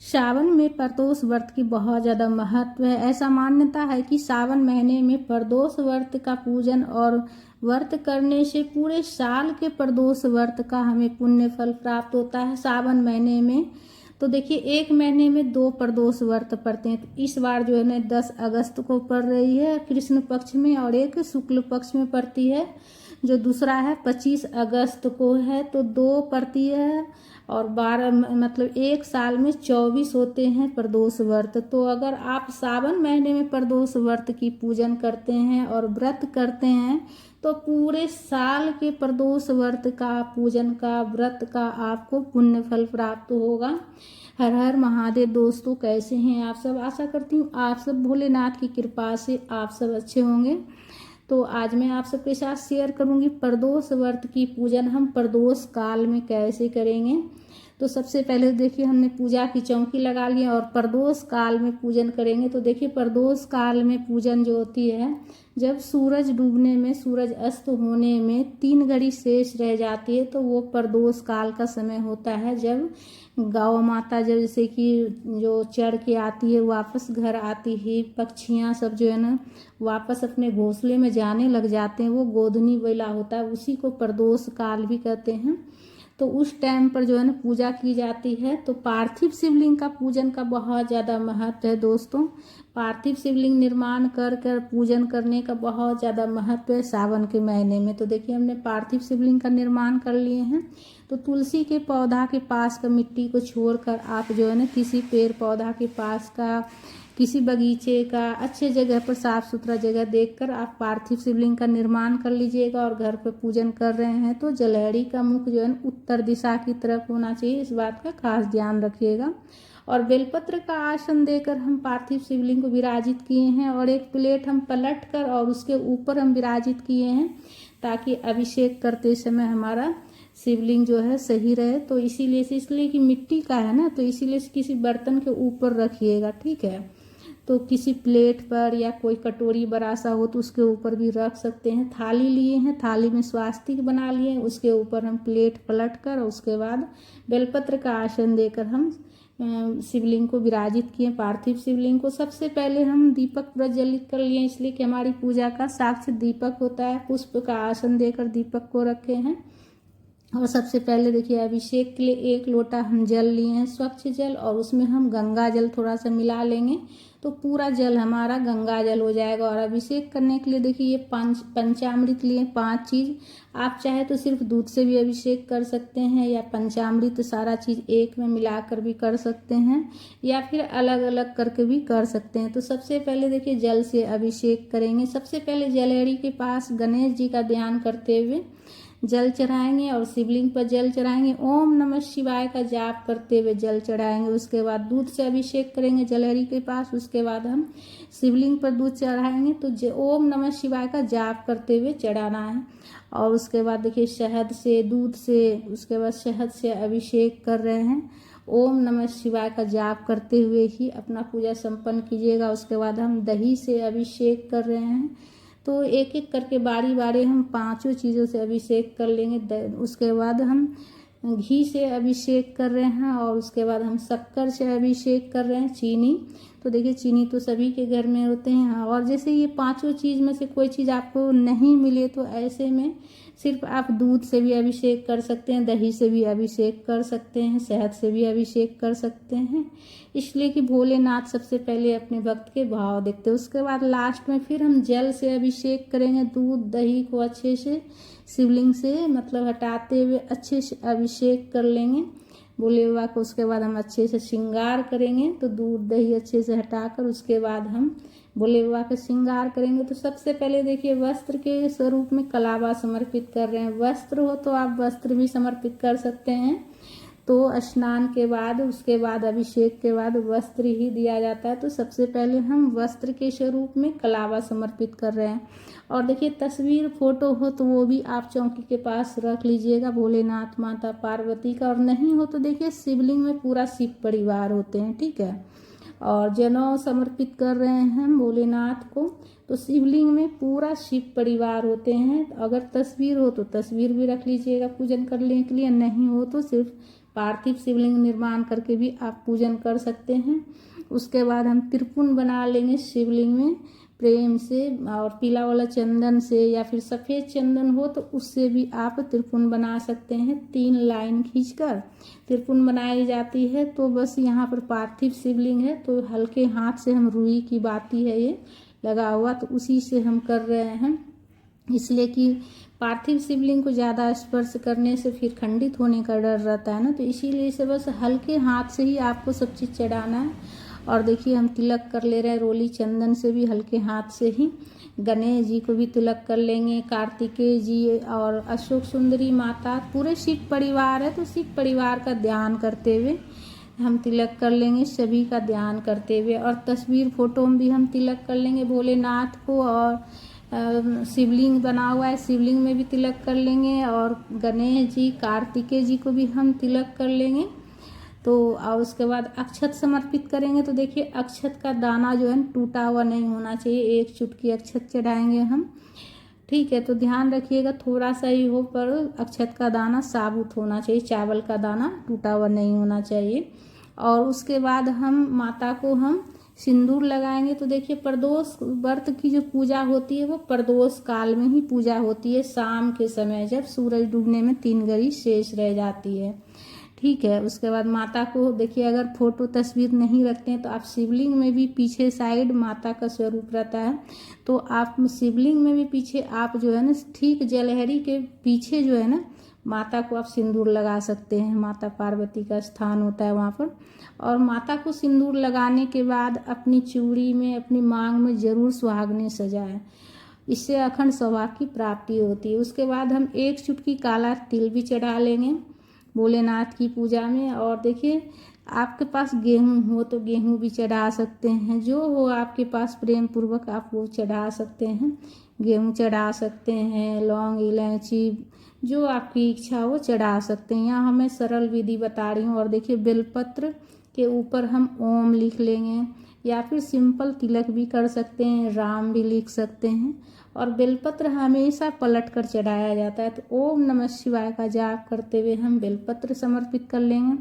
सावन में प्रदोष व्रत की बहुत ज़्यादा महत्व है। ऐसा मान्यता है कि सावन महीने में प्रदोष व्रत का पूजन और व्रत करने से पूरे साल के प्रदोष व्रत का हमें पुण्य फल प्राप्त होता है। सावन महीने में तो देखिए एक महीने में 2 प्रदोष व्रत पड़ते हैं। तो इस बार जो है ना 10 अगस्त को पड़ रही है कृष्ण पक्ष में, और एक शुक्ल पक्ष में पड़ती है। जो दूसरा है 25 अगस्त को है, तो 2 पड़ती है। और 12 मतलब एक साल में 24 होते हैं प्रदोष व्रत। तो अगर आप सावन महीने में प्रदोष व्रत की पूजन करते हैं और व्रत करते हैं तो पूरे साल के प्रदोष व्रत का पूजन का व्रत का आपको पुण्य फल प्राप्त होगा। हर हर महादेव। दोस्तों, कैसे हैं आप सब? आशा करती हूँ आप सब भोलेनाथ की कृपा से आप सब अच्छे होंगे। तो आज मैं आप सबके साथ शेयर करूंगी प्रदोष व्रत की पूजन हम प्रदोष काल में कैसे करेंगे। तो सबसे पहले देखिए हमने पूजा की चौकी लगा ली और प्रदोष काल में पूजन करेंगे। तो देखिए प्रदोष काल में पूजन जो होती है जब सूरज डूबने में, सूरज अस्त होने में 3 घड़ी शेष रह जाती है, तो वो प्रदोष काल का समय होता है। जब गौ माता जब जैसे कि जो चढ़ के आती है वापस घर आती है, पक्षियाँ सब जो है ना वापस अपने घोंसले में जाने लग जाते हैं, वो गोधनी बेला होता है, उसी को प्रदोष काल भी कहते हैं। तो उस टाइम पर जो है ना पूजा की जाती है। तो पार्थिव शिवलिंग का पूजन का बहुत ज़्यादा महत्व है दोस्तों। पार्थिव शिवलिंग निर्माण कर कर पूजन करने का बहुत ज़्यादा महत्व है सावन के महीने में। तो देखिए हमने पार्थिव शिवलिंग का निर्माण कर लिए हैं। तो तुलसी के पौधा के पास का मिट्टी को छोड़कर आप जो है ना किसी पेड़ पौधा के पास का, किसी बगीचे का अच्छे जगह पर, साफ सुथरा जगह देखकर आप पार्थिव शिवलिंग का निर्माण कर लीजिएगा। और घर पर पूजन कर रहे हैं तो जलेहरी का मुख जो है उत्तर दिशा की तरफ होना चाहिए, इस बात का खास ध्यान रखिएगा। और बेलपत्र का आसन देकर हम पार्थिव शिवलिंग को विराजित किए हैं, और एक प्लेट हम पलट कर और उसके ऊपर हम विराजित किए हैं ताकि अभिषेक करते समय हमारा शिवलिंग जो है सही रहे। तो इसलिए कि मिट्टी का है ना, तो इसीलिए किसी बर्तन के ऊपर रखिएगा, ठीक है। तो किसी प्लेट पर या कोई कटोरी बड़ा सा हो तो उसके ऊपर भी रख सकते हैं। थाली लिए हैं, थाली में स्वास्तिक बना लिए, उसके ऊपर हम प्लेट पलट कर और उसके बाद बेलपत्र का आसन देकर हम शिवलिंग को विराजित किए। पार्थिव शिवलिंग को सबसे पहले हम दीपक प्रज्वलित कर लिए, इसलिए कि हमारी पूजा का साक्षी दीपक होता है। पुष्प का आसन देकर दीपक को रखे हैं। और सबसे पहले देखिए अभिषेक के लिए 1 लोटा हम जल लिए हैं, स्वच्छ जल, और उसमें हम गंगा जल थोड़ा सा मिला लेंगे तो पूरा जल हमारा गंगा जल हो जाएगा। और अभिषेक करने के लिए देखिए ये पंचामृत लिए 5 चीज़। आप चाहे तो सिर्फ दूध से भी अभिषेक कर सकते हैं, या पंचामृत सारा चीज़ एक में मिलाकर भी कर सकते हैं, या फिर अलग अलग करके भी कर सकते हैं। तो सबसे पहले देखिए जल से अभिषेक करेंगे। सबसे पहले जलेहरी के पास गणेश जी का ध्यान करते हुए जल चढ़ाएंगे और शिवलिंग पर जल चढ़ाएंगे। ओम नमः शिवाय का जाप करते हुए जल चढ़ाएंगे। उसके बाद दूध से अभिषेक करेंगे जलेहरी के पास। उसके बाद हम शिवलिंग पर दूध चढ़ाएंगे तो ओम नमः शिवाय का जाप करते हुए चढ़ाना है। और उसके बाद देखिए शहद से, दूध से, उसके बाद शहद से अभिषेक कर रहे हैं। ओम नमः शिवाय का जाप करते हुए ही अपना पूजा संपन्न कीजिएगा। उसके बाद हम दही से अभिषेक कर रहे हैं। तो एक एक करके बारी बारी हम 5 चीज़ों से अभिषेक कर लेंगे। उसके बाद हम घी से अभिषेक कर रहे हैं, और उसके बाद हम शक्कर से अभिषेक कर रहे हैं, चीनी। तो देखिए चीनी तो सभी के घर में होते हैं। और जैसे ये 5 चीज़ में से कोई चीज़ आपको नहीं मिले तो ऐसे में सिर्फ आप दूध से भी अभिषेक कर सकते हैं, दही से भी अभिषेक कर सकते हैं, शहद से भी अभिषेक कर सकते हैं, इसलिए कि भोलेनाथ सबसे पहले अपने भक्त के भाव देखते हैं। उसके बाद लास्ट में फिर हम जल से अभिषेक करेंगे। दूध दही को अच्छे से शिवलिंग से मतलब हटाते हुए अच्छे से अभिषेक कर लेंगे भोले बाबा को। उसके बाद हम अच्छे से श्रृंगार करेंगे। तो दूध दही अच्छे से हटाकर उसके बाद हम भोले बाबा का श्रृंगार करेंगे। तो सबसे पहले देखिए वस्त्र के स्वरूप में कलावा समर्पित कर रहे हैं। वस्त्र हो तो आप वस्त्र भी समर्पित कर सकते हैं। तो स्नान के बाद, उसके बाद अभिषेक के बाद वस्त्र ही दिया जाता है। तो सबसे पहले हम वस्त्र के स्वरूप में कलावा समर्पित कर रहे हैं। और देखिए तस्वीर फोटो हो तो वो भी आप चौकी के पास रख लीजिएगा, भोलेनाथ माता पार्वती का। और नहीं हो तो देखिए शिवलिंग में पूरा शिव परिवार होते हैं, ठीक है। और जनेऊ समर्पित कर रहे हैं भोलेनाथ को। तो शिवलिंग में पूरा शिव परिवार होते हैं। अगर तस्वीर हो तो तस्वीर भी रख लीजिएगा पूजन करने के लिए, नहीं हो तो सिर्फ पार्थिव शिवलिंग निर्माण करके भी आप पूजन कर सकते हैं। उसके बाद हम त्रिपुण बना लेंगे शिवलिंग में प्रेम से, और पीला वाला चंदन से या फिर सफ़ेद चंदन हो तो उससे भी आप त्रिपुण बना सकते हैं। 3 लाइन खींचकर त्रिपुण बनाई जाती है। तो बस यहाँ पर पार्थिव शिवलिंग है तो हल्के हाथ से हम रुई की बाती है ये लगा हुआ, तो उसी से हम कर रहे हैं, इसलिए कि पार्थिव शिवलिंग को ज़्यादा स्पर्श करने से फिर खंडित होने का डर रहता है ना, तो इसीलिए इसे बस हल्के हाथ से ही आपको सब चीज़ चढ़ाना है। और देखिए हम तिलक कर ले रहे हैं रोली चंदन से भी, हल्के हाथ से ही। गणेश जी को भी तिलक कर लेंगे, कार्तिकेय जी और अशोक सुंदरी माता, पूरे शिव परिवार है तो शिव परिवार का ध्यान करते हुए हम तिलक कर लेंगे, सभी का ध्यान करते हुए। और तस्वीर फोटो में भी हम तिलक कर लेंगे भोलेनाथ को, और शिवलिंग बना हुआ है शिवलिंग में भी तिलक कर लेंगे, और गणेश जी कार्तिकेय जी को भी हम तिलक कर लेंगे। तो और उसके बाद अक्षत समर्पित करेंगे। तो देखिए अक्षत का दाना जो है टूटा हुआ नहीं होना चाहिए, 1 चुटकी अक्षत चढ़ाएंगे हम, ठीक है। तो ध्यान रखिएगा थोड़ा सा ही हो, पर अक्षत का दाना साबुत होना चाहिए, चावल का दाना टूटा हुआ नहीं होना चाहिए। और उसके बाद हम माता को हम सिंदूर लगाएंगे। तो देखिए प्रदोष व्रत की जो पूजा होती है वो प्रदोष काल में ही पूजा होती है, शाम के समय जब सूरज डूबने में 3 घड़ी शेष रह जाती है, ठीक है। उसके बाद माता को देखिए, अगर फोटो तस्वीर नहीं रखते हैं तो आप शिवलिंग में भी पीछे साइड माता का स्वरूप रहता है, तो आप शिवलिंग में भी पीछे आप जो है ना ठीक जलहरी के पीछे जो है ना माता को आप सिंदूर लगा सकते हैं। माता पार्वती का स्थान होता है वहाँ पर। और माता को सिंदूर लगाने के बाद अपनी चूड़ी में, अपनी मांग में जरूर सुहागने सजाएं, इससे अखंड सौभाग्य की प्राप्ति होती है। उसके बाद हम 1 चुटकी काला तिल भी चढ़ा लेंगे भोलेनाथ की पूजा में। और देखिए आपके पास गेहूं हो तो गेहूं भी चढ़ा सकते हैं, जो हो आपके पास प्रेम पूर्वक आप वो चढ़ा सकते हैं। गेहूं चढ़ा सकते हैं, लौंग इलायची जो आपकी इच्छा हो चढ़ा सकते हैं। यहाँ मैं सरल विधि बता रही हूँ। और देखिए बेलपत्र के ऊपर हम ओम लिख लेंगे, या फिर सिंपल तिलक भी कर सकते हैं, राम भी लिख सकते हैं। और बेलपत्र हमेशा पलट कर चढ़ाया जाता है, तो ओम नमः शिवाय का जाप करते हुए हम बेलपत्र समर्पित कर लेंगे।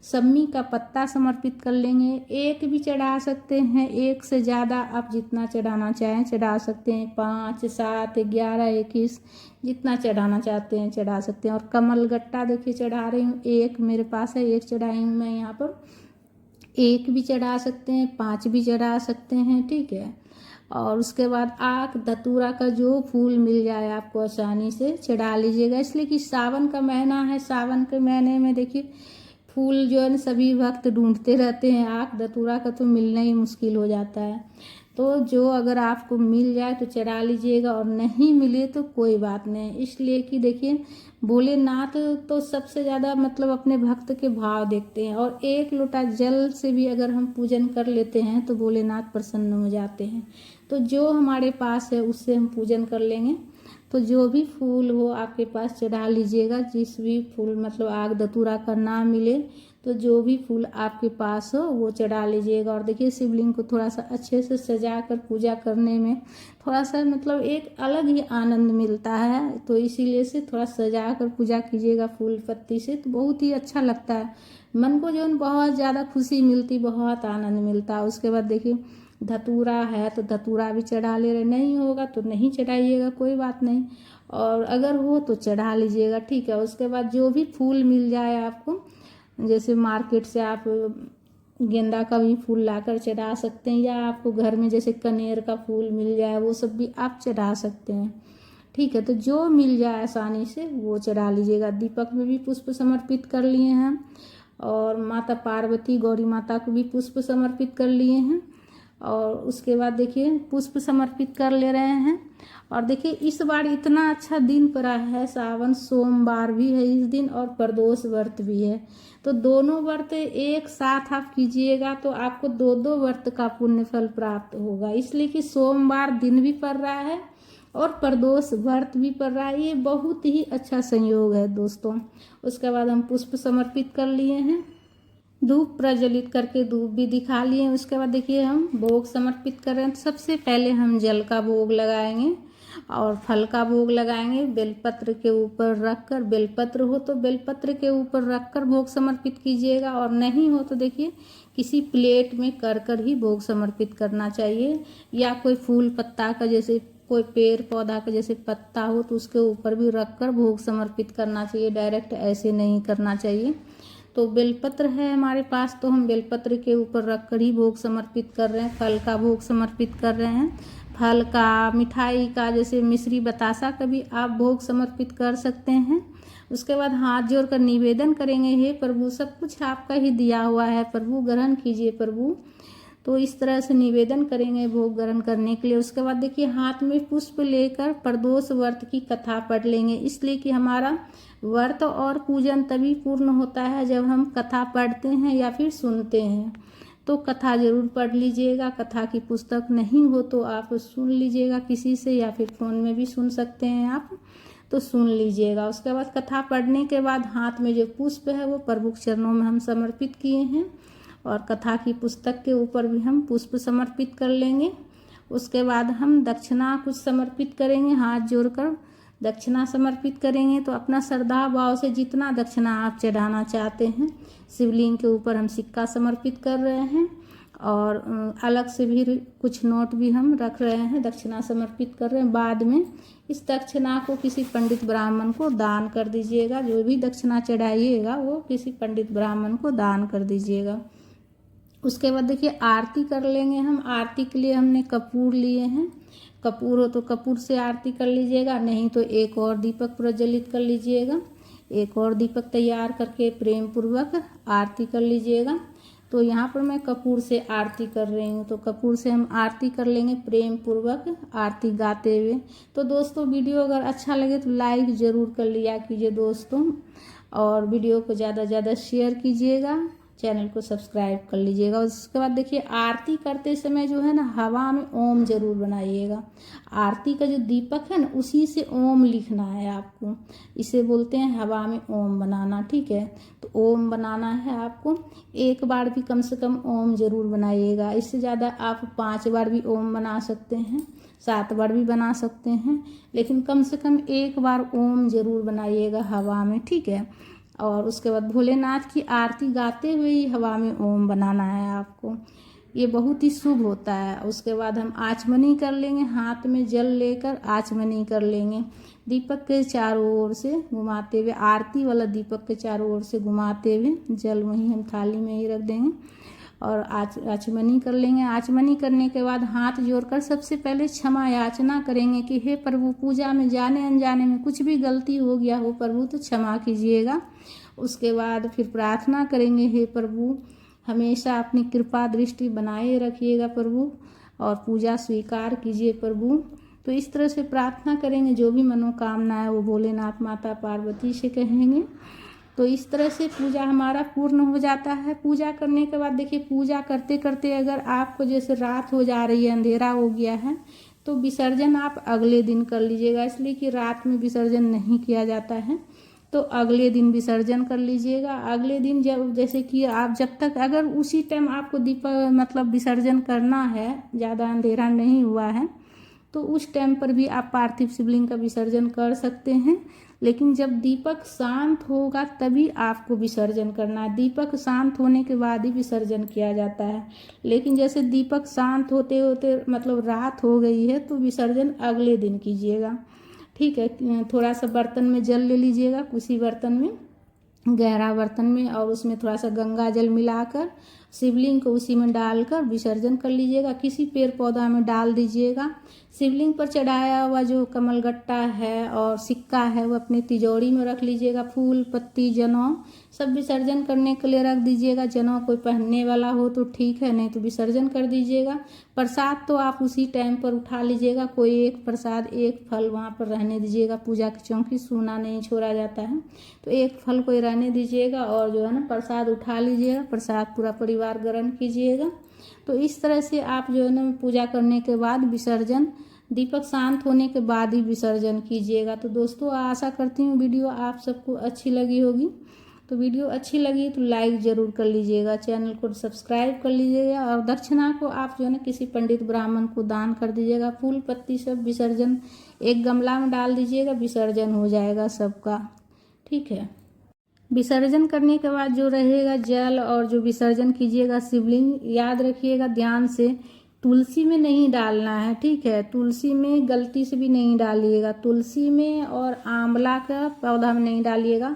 सम्मी का पत्ता समर्पित कर लेंगे, 1 भी चढ़ा सकते हैं, 1 से ज़्यादा आप जितना चढ़ाना चाहें चढ़ा सकते हैं, 5, 7, 11, 21 जितना चढ़ाना चाहते हैं चढ़ा सकते हैं। और कमल गट्टा देखिए चढ़ा रही हूँ, 1 मेरे पास है, 1 चढ़ाई हूँ मैं यहाँ पर, 1 भी चढ़ा सकते हैं, 5 भी चढ़ा सकते हैं, ठीक है। और उसके बाद आक धतूरा का जो फूल मिल जाए आपको आसानी से चढ़ा लीजिएगा, इसलिए कि सावन का महीना है। सावन के महीने में देखिए फूल जो है ना सभी भक्त ढूंढते रहते हैं, आक धतूरा का तो मिलना ही मुश्किल हो जाता है। तो जो अगर आपको मिल जाए तो चढ़ा लीजिएगा, और नहीं मिले तो कोई बात नहीं, इसलिए कि देखिए भोलेनाथ तो सबसे ज़्यादा मतलब अपने भक्त के भाव देखते हैं। और 1 लोटा जल से भी अगर हम पूजन कर लेते हैं तो भोलेनाथ प्रसन्न हो जाते हैं। तो जो हमारे पास है उससे हम पूजन कर लेंगे। तो जो भी फूल हो आपके पास चढ़ा लीजिएगा, जिस भी फूल मतलब आग धतूरा का ना मिले तो जो भी फूल आपके पास हो वो चढ़ा लीजिएगा। और देखिए शिवलिंग को थोड़ा सा अच्छे से सजा कर पूजा करने में थोड़ा सा मतलब एक अलग ही आनंद मिलता है, तो इसीलिए से थोड़ा सजा कर पूजा कीजिएगा फूल पत्ती से, तो बहुत ही अच्छा लगता है, मन को जो है बहुत ज़्यादा खुशी मिलती, बहुत आनंद मिलता है। उसके बाद देखिए धतूरा है तो धतूरा भी चढ़ा ले रहे, नहीं होगा तो नहीं चढ़ाइएगा, कोई बात नहीं, और अगर हो तो चढ़ा लीजिएगा, ठीक है। उसके बाद जो भी फूल मिल जाए आपको, जैसे मार्केट से आप गेंदा का भी फूल लाकर चढ़ा सकते हैं, या आपको घर में जैसे कनेर का फूल मिल जाए वो सब भी आप चढ़ा सकते हैं, ठीक है। तो जो मिल जाए आसानी से वो चढ़ा लीजिएगा। दीपक में भी पुष्प समर्पित कर लिए हैं, और माता पार्वती गौरी माता को भी पुष्प समर्पित कर लिए हैं। और उसके बाद देखिए पुष्प समर्पित कर ले रहे हैं। और देखिए इस बार इतना अच्छा दिन पड़ा है, सावन सोमवार भी है इस दिन, और प्रदोष व्रत भी है, तो दोनों व्रत एक साथ आप कीजिएगा तो आपको 2-2 व्रत का पुण्य फल प्राप्त होगा, इसलिए कि सोमवार दिन भी पड़ रहा है और प्रदोष व्रत भी पड़ रहा है, ये बहुत ही अच्छा संयोग है दोस्तों। उसके बाद हम पुष्प समर्पित कर लिए हैं, धूप प्रज्वलित करके धूप भी दिखा लिए। उसके बाद देखिए हम भोग समर्पित कर रहे हैं। सबसे पहले हम जल का भोग लगाएंगे, और फल का भोग लगाएंगे बेलपत्र के ऊपर रखकर। बेलपत्र हो तो बेलपत्र के ऊपर रखकर भोग समर्पित कीजिएगा, और नहीं हो तो देखिए किसी प्लेट में कर ही भोग समर्पित करना चाहिए, या कोई फूल पत्ता का जैसे कोई पेड़ पौधा का जैसे पत्ता हो तो उसके ऊपर भी रखकर भोग समर्पित करना चाहिए, डायरेक्ट ऐसे नहीं करना चाहिए। तो बेलपत्र है हमारे पास तो हम बेलपत्र के ऊपर रखकर ही भोग समर्पित कर रहे हैं, फल का भोग समर्पित कर रहे हैं। फल का, मिठाई का, जैसे मिश्री बतासा का भी आप भोग समर्पित कर सकते हैं। उसके बाद हाथ जोड़कर निवेदन करेंगे, हे प्रभु सब कुछ आपका ही दिया हुआ है प्रभु, ग्रहण कीजिए प्रभु। तो इस तरह से निवेदन करेंगे भोग ग्रहण करने के लिए। उसके बाद देखिए हाथ में पुष्प लेकर प्रदोष व्रत की कथा पढ़ लेंगे, इसलिए कि हमारा व्रत और पूजन तभी पूर्ण होता है जब हम कथा पढ़ते हैं या फिर सुनते हैं। तो कथा जरूर पढ़ लीजिएगा। कथा की पुस्तक नहीं हो तो आप सुन लीजिएगा किसी से, या फिर फ़ोन में भी सुन सकते हैं आप, तो सुन लीजिएगा। उसके बाद कथा पढ़ने के बाद हाथ में जो पुष्प है वो प्रभु के चरणों में हम समर्पित किए हैं, और कथा की पुस्तक के ऊपर भी हम पुष्प समर्पित कर लेंगे। उसके बाद हम दक्षिणा कुछ समर्पित करेंगे, हाथ जोड़कर दक्षिणा समर्पित करेंगे। तो अपना श्रद्धा भाव से जितना दक्षिणा आप चढ़ाना चाहते हैं, शिवलिंग के ऊपर हम सिक्का समर्पित कर रहे हैं, और अलग से भी कुछ नोट भी हम रख रहे हैं, दक्षिणा समर्पित कर रहे हैं। बाद में इस दक्षिणा को किसी पंडित ब्राह्मण को दान कर दीजिएगा, जो भी दक्षिणा चढ़ाइएगा वो किसी पंडित ब्राह्मण को दान कर दीजिएगा। उसके बाद देखिए आरती कर लेंगे हम। आरती के लिए हमने कपूर लिए हैं, कपूर हो तो कपूर से आरती कर लीजिएगा, नहीं तो एक और दीपक प्रज्वलित कर लीजिएगा। एक और दीपक तैयार करके प्रेम पूर्वक आरती कर लीजिएगा। तो यहाँ पर मैं कपूर से आरती कर रही हूँ, तो कपूर से हम आरती कर लेंगे प्रेम पूर्वक आरती गाते हुए। तो दोस्तों वीडियो अगर अच्छा लगे तो लाइक ज़रूर कर लिया कीजिए दोस्तों, और वीडियो को ज़्यादा से ज़्यादा शेयर कीजिएगा, चैनल को सब्सक्राइब कर लीजिएगा। उसके बाद देखिए आरती करते समय जो है ना, हवा में ओम जरूर बनाइएगा। आरती का जो दीपक है ना, उसी से ओम लिखना है आपको, इसे बोलते हैं हवा में ओम बनाना, ठीक है। तो ओम बनाना है आपको, एक बार भी कम से कम ओम जरूर बनाइएगा। इससे ज़्यादा आप 5 बार भी ओम बना सकते हैं, 7 बार भी बना सकते हैं, लेकिन कम से कम एक बार ओम जरूर बनाइएगा हवा में, ठीक है। और उसके बाद भोलेनाथ की आरती गाते हुए ही हवा में ओम बनाना है आपको, ये बहुत ही शुभ होता है। उसके बाद हम आचमनी कर लेंगे, हाथ में जल लेकर आचमनी कर लेंगे, दीपक के चारों ओर से घुमाते हुए, आरती वाला दीपक के चारों ओर से घुमाते हुए जल वहीं हम थाली में ही रख देंगे, और आचमनी कर लेंगे। आचमनी करने के बाद हाथ जोड़कर सबसे पहले क्षमा याचना करेंगे कि हे प्रभु, पूजा में जाने अनजाने में कुछ भी गलती हो गया हो प्रभु तो क्षमा कीजिएगा। उसके बाद फिर प्रार्थना करेंगे, हे प्रभु हमेशा अपनी कृपा दृष्टि बनाए रखिएगा प्रभु, और पूजा स्वीकार कीजिए प्रभु। तो इस तरह से प्रार्थना करेंगे, जो भी मनोकामना है वो भोलेनाथ माता पार्वती से कहेंगे। तो इस तरह से पूजा हमारा पूर्ण हो जाता है। पूजा करने के बाद देखिए, पूजा करते करते अगर आपको जैसे रात हो जा रही है, अंधेरा हो गया है, तो विसर्जन आप अगले दिन कर लीजिएगा, इसलिए कि रात में विसर्जन नहीं किया जाता है, तो अगले दिन विसर्जन कर लीजिएगा। अगले दिन जब जैसे कि आप जब तक अगर उसी टाइम आपको दीपक मतलब विसर्जन करना है, ज़्यादा अंधेरा नहीं हुआ है, तो उस टाइम पर भी आप पार्थिव शिवलिंग का विसर्जन कर सकते हैं। लेकिन जब दीपक शांत होगा तभी आपको विसर्जन करना है, दीपक शांत होने के बाद ही विसर्जन किया जाता है। लेकिन जैसे दीपक शांत होते होते मतलब रात हो गई है, तो विसर्जन अगले दिन कीजिएगा, ठीक है। थोड़ा सा बर्तन में जल ले लीजिएगा, उसी बर्तन में, गहरा बर्तन में, और उसमें थोड़ा सा गंगा जल मिलाकर शिवलिंग को उसी में डालकर विसर्जन कर लीजिएगा। किसी पेड़ पौधा में डाल दीजिएगा। शिवलिंग पर चढ़ाया हुआ जो कमलगट्टा है और सिक्का है वो अपनी तिजोरी में रख लीजिएगा। फूल पत्ती जनेऊ सब विसर्जन करने के लिए रख दीजिएगा। जनेऊ कोई पहनने वाला हो तो ठीक है, नहीं तो विसर्जन कर दीजिएगा। प्रसाद तो आप उसी टाइम पर उठा लीजिएगा, कोई एक प्रसाद एक फल वहाँ पर रहने दीजिएगा। पूजा की चौकी सूना नहीं छोड़ा जाता है, तो एक फल कोई रहने दीजिएगा और जो है ना प्रसाद उठा लीजिएगा। प्रसाद पूरा परिवार ग्रहण कीजिएगा। तो इस तरह से आप जो है ना पूजा करने के बाद विसर्जन, दीपक शांत होने के बाद ही विसर्जन कीजिएगा। तो दोस्तों आशा करती हूँ वीडियो आप सबको अच्छी लगी होगी। तो वीडियो अच्छी लगी तो लाइक ज़रूर कर लीजिएगा, चैनल को सब्सक्राइब कर लीजिएगा और दक्षिणा को आप जो है ना किसी पंडित ब्राह्मण को दान कर दीजिएगा। फूल पत्ती सब विसर्जन एक गमला में डाल दीजिएगा, विसर्जन हो जाएगा सबका, ठीक है। विसर्जन करने के बाद जो रहेगा जल और जो विसर्जन कीजिएगा शिवलिंग, याद रखिएगा ध्यान से तुलसी में नहीं डालना है, ठीक है। तुलसी में गलती से भी नहीं डालिएगा, तुलसी में और आंवला का पौधा में नहीं डालिएगा।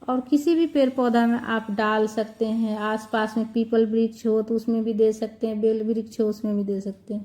और किसी भी पेड़ पौधा में आप डाल सकते हैं, आसपास में पीपल वृक्ष हो तो उसमें भी दे सकते हैं, बेल वृक्ष हो उसमें भी दे सकते हैं।